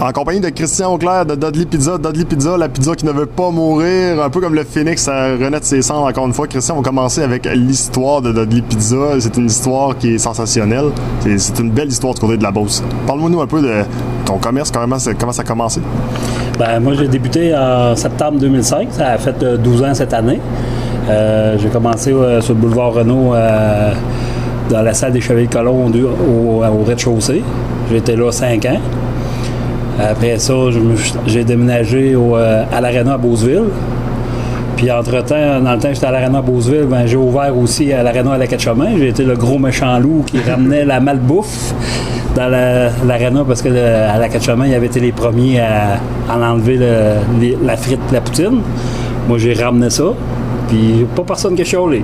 En compagnie de Christian Auclair de Dudley Pizza. Dudley Pizza, la pizza qui ne veut pas mourir, un peu comme le phénix, ça renaît de ses cendres encore une fois. Christian, on va commencer avec l'histoire de Dudley Pizza. C'est une histoire qui est sensationnelle. C'est une belle histoire du côté de la Beauce. Parle-nous un peu de ton commerce, comment ça a commencé? Ben, moi, j'ai débuté en septembre 2005. Ça a fait 12 ans cette année. J'ai commencé sur le boulevard Renault dans la salle des Chevaliers-Colomb au rez-de-chaussée. J'ai été là 5 ans. Après ça, j'ai déménagé à l'Arena à Beauceville. Puis entre-temps, dans le temps que j'étais à l'Arena à Beauceville, ben, j'ai ouvert aussi à l'Arena à la Quai-de-Chemin. J'ai été le gros méchant loup qui ramenait la malbouffe dans l'Arena parce que à la Quai-de-Chemin, ils avaient été les premiers à enlever la frite et la poutine. Moi, j'ai ramené ça. Puis pas personne qui a chiolé.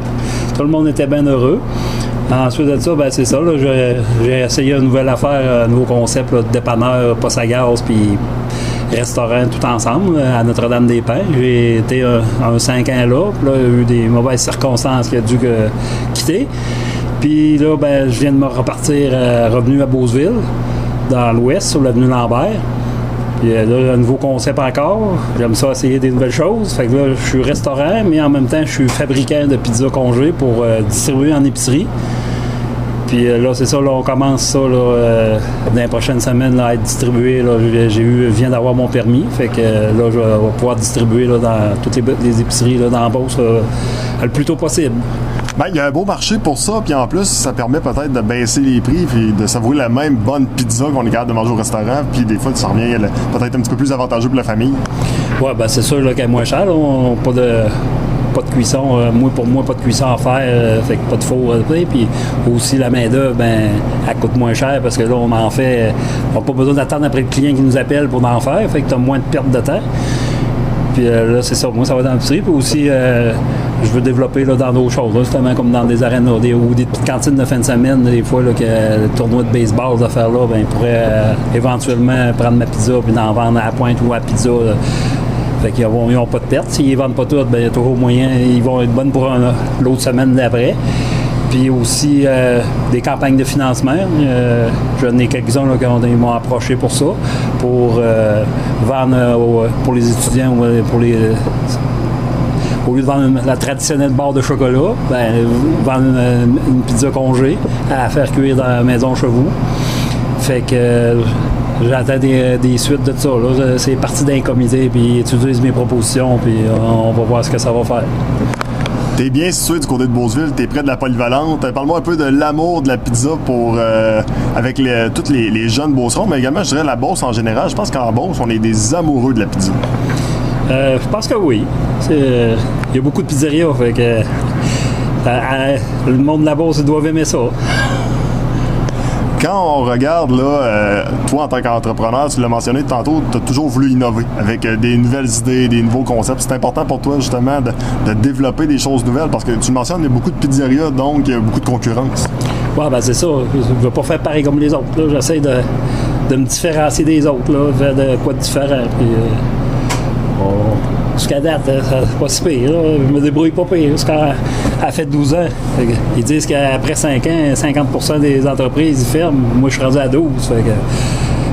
Tout le monde était bien heureux. Ensuite de ça, ben c'est ça. Là, j'ai essayé une nouvelle affaire, un nouveau concept là, de dépanneur, poste à gaz, puis restaurant tout ensemble à Notre-Dame-des-Pins. J'ai été un 5 ans là. Puis là, il y a eu des mauvaises circonstances qui a dû quitter. Puis là, ben, je viens de me repartir revenu à Beauceville, dans l'ouest, sur l'avenue Lambert. Puis là, un nouveau concept encore. J'aime ça essayer des nouvelles choses. Fait que là, je suis restaurant, mais en même temps, je suis fabricant de pizza congé pour distribuer en épicerie. Puis là, c'est ça, là, on commence ça là, dans les prochaines semaines là, à être distribué. Là, je viens d'avoir mon permis. Fait que là, je vais pouvoir distribuer là, dans toutes les épiceries là, dans la Beauce le plus tôt possible. Ben, il y a un beau marché pour ça, puis en plus, ça permet peut-être de baisser les prix puis de savourer la même bonne pizza qu'on est capable de manger au restaurant, puis des fois, ça revient peut-être un petit peu plus avantageux pour la famille. Oui, ben c'est sûr là, qu'elle est moins chère. Pas de cuisson. Pour moi, pas de cuisson à faire, fait que pas de four. Puis aussi, la main-d'œuvre, ben, elle coûte moins cher parce que là, on en fait. On n'a pas besoin d'attendre après le client qui nous appelle pour en faire, fait que tu as moins de perte de temps. Puis là, c'est ça. Moi, ça va dans l'épicerie. Puis aussi, je veux développer là, dans d'autres choses, là, justement comme dans des arénas ou des petites cantines de fin de semaine, des fois, là, que le tournoi de baseball, de faire là, ben, ils pourraient éventuellement prendre ma pizza puis en vendre à la pointe ou à la pizza. Là. Fait qu'ils n'ont pas de perte. S'ils ne vendent pas toutes, ben, il y a toujours moyen. Ils vont être bonnes pour l'autre semaine d'après. Puis aussi des campagnes de financement. J'en ai quelques-uns là, qui m'ont approché pour ça, pour vendre pour les étudiants ou pour les. Au lieu de vendre la traditionnelle barre de chocolat, ben, vendre une pizza congé à faire cuire dans la maison chez vous. Fait que j'attends des suites de ça. Là. C'est parti d'un comité, puis ils étudient mes propositions, puis on va voir ce que ça va faire. T'es bien situé du côté de Beauceville, t'es près de la polyvalente. Parle-moi un peu de l'amour de la pizza avec tous les jeunes Beaucerons, mais également, je dirais, la Beauce en général. Je pense qu'en Beauce, on est des amoureux de la pizza. Je pense que oui. Il y a beaucoup de pizzerias, fait que le monde de la Beauce doit aimer ça. Quand on regarde, là, toi en tant qu'entrepreneur, tu l'as mentionné tantôt, tu as toujours voulu innover avec des nouvelles idées, des nouveaux concepts. C'est important pour toi, justement, de développer des choses nouvelles parce que tu mentionnes, il y a beaucoup de pizzerias, donc il y a beaucoup de concurrence. Oui, ben c'est ça. Je ne veux pas faire pareil comme les autres. Là. J'essaie de me différencier des autres, là, faire de quoi de différent. Puis, jusqu'à date, c'est pas si pire. Là. Je me débrouille pas pire. Jusqu'à elle fait 12 ans. Ils disent qu'après 5 ans, 50% des entreprises ils ferment. Moi, je suis rendu à 12.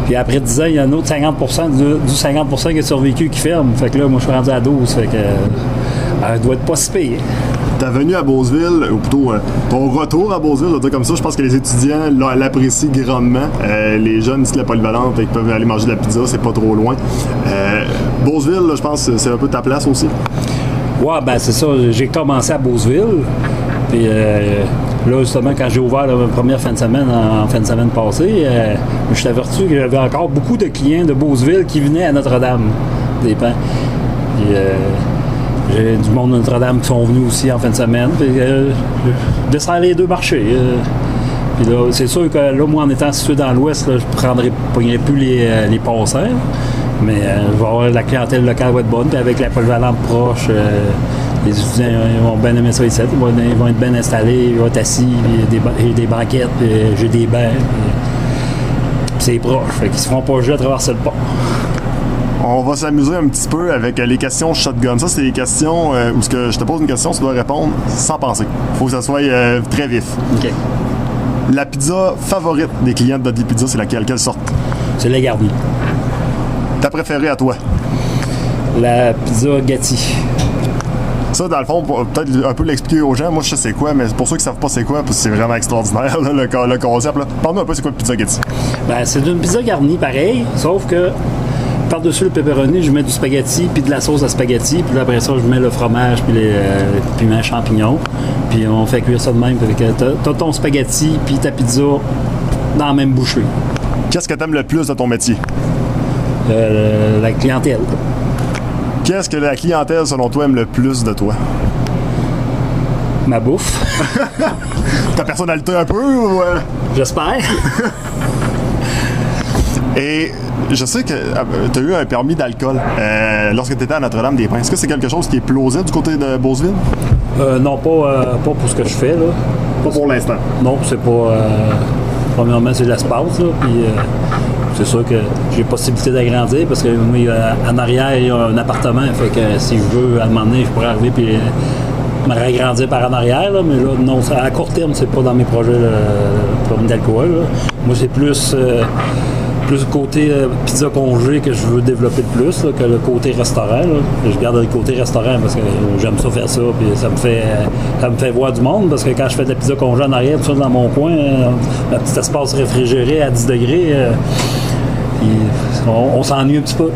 Puis après 10 ans, il y a un autre 50% du 50% qui a survécu qui ferme. Fait que là, moi, je suis rendu à 12. Fait que elle doit être pas si pire. Ta venue à Beauceville, ou plutôt ton retour à Beauceville, je vais dire comme ça, je pense que les étudiants l'apprécient grandement. Les jeunes ici de la polyvalente, ils peuvent aller manger de la pizza, c'est pas trop loin. Beauceville, là, je pense que c'est un peu ta place aussi. Ouais, ben c'est ça. J'ai commencé à Beauceville. Puis là, justement, quand j'ai ouvert ma première fin de semaine, en fin de semaine passée, je suis averti qu'il y avait encore beaucoup de clients de Beauceville qui venaient à Notre-Dame-des-Pins. Puis j'ai du monde de Notre-Dame qui sont venus aussi en fin de semaine. Puis je descends les deux marchés. Puis là, c'est sûr que là, moi, en étant situé dans l'Ouest, là, je ne pognerai plus les passants. Mais je vais avoir la clientèle locale va être bonne. Puis avec la polyvalente proche, les étudiants ils vont bien aimer ça ici. Ils vont être bien installés, ils vont être assis, j'ai des banquettes, j'ai des bancs. Puis c'est proche. Fait qu'ils ne se feront pas jeter à traverser le pont. On va s'amuser un petit peu avec les questions shotgun. Ça, c'est des questions où je te pose une question, tu dois répondre sans penser. Il faut que ça soit très vif. OK. La pizza favorite des clients de Dudley Pizza, c'est laquelle? Quelle sorte? C'est la garnie. Ta préférée à toi? La pizza Gatti. Ça, dans le fond, peut-être un peu l'expliquer aux gens. Moi, je sais c'est quoi, mais pour ceux qui savent pas c'est quoi, parce que c'est vraiment extraordinaire, là, le concept. Parle-nous un peu, c'est quoi pizza Gatti? Ben, c'est une pizza garnie pareil, sauf que par-dessus le pepperoni, je mets du spaghetti, puis de la sauce à spaghetti, puis là, après ça, je mets le fromage, puis les piments champignons, puis on fait cuire ça de même. T'as ton spaghetti, puis ta pizza dans la même bouchée. Qu'est-ce que t'aimes le plus de ton métier? La clientèle. Qu'est-ce que la clientèle, selon toi, aime le plus de toi? Ma bouffe. Ta personnalité un peu ou... J'espère. Et je sais que tu as eu un permis d'alcool lorsque tu étais à Notre-Dame-des-Pins. Est-ce que c'est quelque chose qui est plausible du côté de Beauceville? Non, pas pour ce que je fais, là. Pas pour l'instant. Non, c'est pas... premièrement, c'est l'espace, là, puis... c'est sûr que j'ai possibilité d'agrandir parce que en arrière, il y a un appartement. Fait que si je veux, à un moment donné, je pourrais arriver et me réagrandir par en arrière. Là, mais là, non, à court terme, c'est pas dans mes projets le permis d'alcool. Moi, c'est plus le côté pizza congé que je veux développer de plus là, que le côté restaurant. Là. Je garde le côté restaurant parce que j'aime ça faire ça. Puis ça me fait voir du monde parce que quand je fais de la pizza congé en arrière, tout ça dans mon coin, un petit espace réfrigéré à 10 degrés. On s'ennuie un petit peu.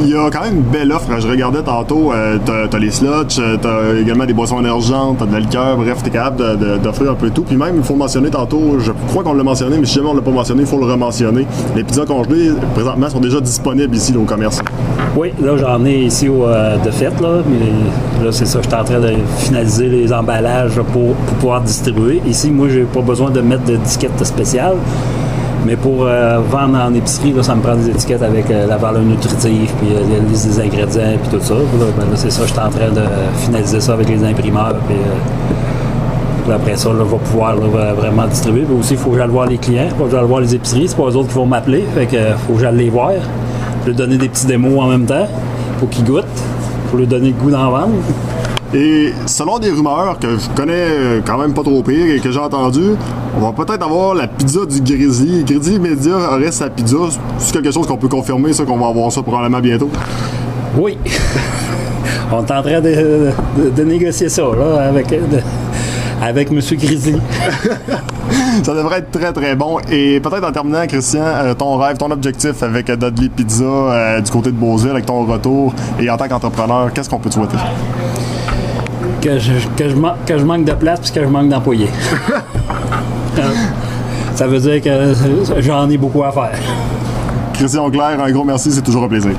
Il y a quand même une belle offre. Je regardais tantôt, t'as les sluts, t'as également des boissons énergentes, t'as de la liqueur, bref, t'es capable d'offrir un peu tout. Puis même, il faut mentionner tantôt, je crois qu'on l'a mentionné, mais si jamais on l'a pas mentionné, il faut le rementionner. Les pizzas congelées, présentement, sont déjà disponibles ici là, au commerce. Oui, là, j'en ai ici de fait, là, mais là, c'est ça, je suis en train de finaliser les emballages pour pouvoir distribuer. Ici, moi, j'ai pas besoin de mettre d'étiquette spéciale. Mais pour vendre en épicerie, là, ça me prend des étiquettes avec la valeur nutritive, puis la liste des ingrédients, puis tout ça. Là, c'est ça, je suis en train de finaliser ça avec les imprimeurs. Puis après ça, là, je vais pouvoir là, vraiment distribuer. Puis aussi, il faut que j'aille voir les clients, il faut que j'aille voir les épiceries. C'est pas eux autres qui vont m'appeler. Fait que faut que j'aille les voir. Je vais leur donner des petits démos en même temps. Faut qu'ils goûtent. Faut leur donner le goût d'en vendre. Et selon des rumeurs que je connais quand même pas trop pire et que j'ai entendu, on va peut-être avoir la pizza du Grizzly. Grizzly Media aurait sa pizza. C'est quelque chose qu'on peut confirmer, ça, qu'on va avoir ça probablement bientôt? Oui. On est en train de négocier ça là, avec M. Grizzly. Ça devrait être très très bon. Et peut-être en terminant, Christian, ton rêve, ton objectif avec Dudley Pizza du côté de Beauceville, avec ton retour et en tant qu'entrepreneur, qu'est-ce qu'on peut te souhaiter? Que je manque de place puis que je manque d'employés. Ça veut dire que j'en ai beaucoup à faire. Christian Auclair, un gros merci, c'est toujours un plaisir.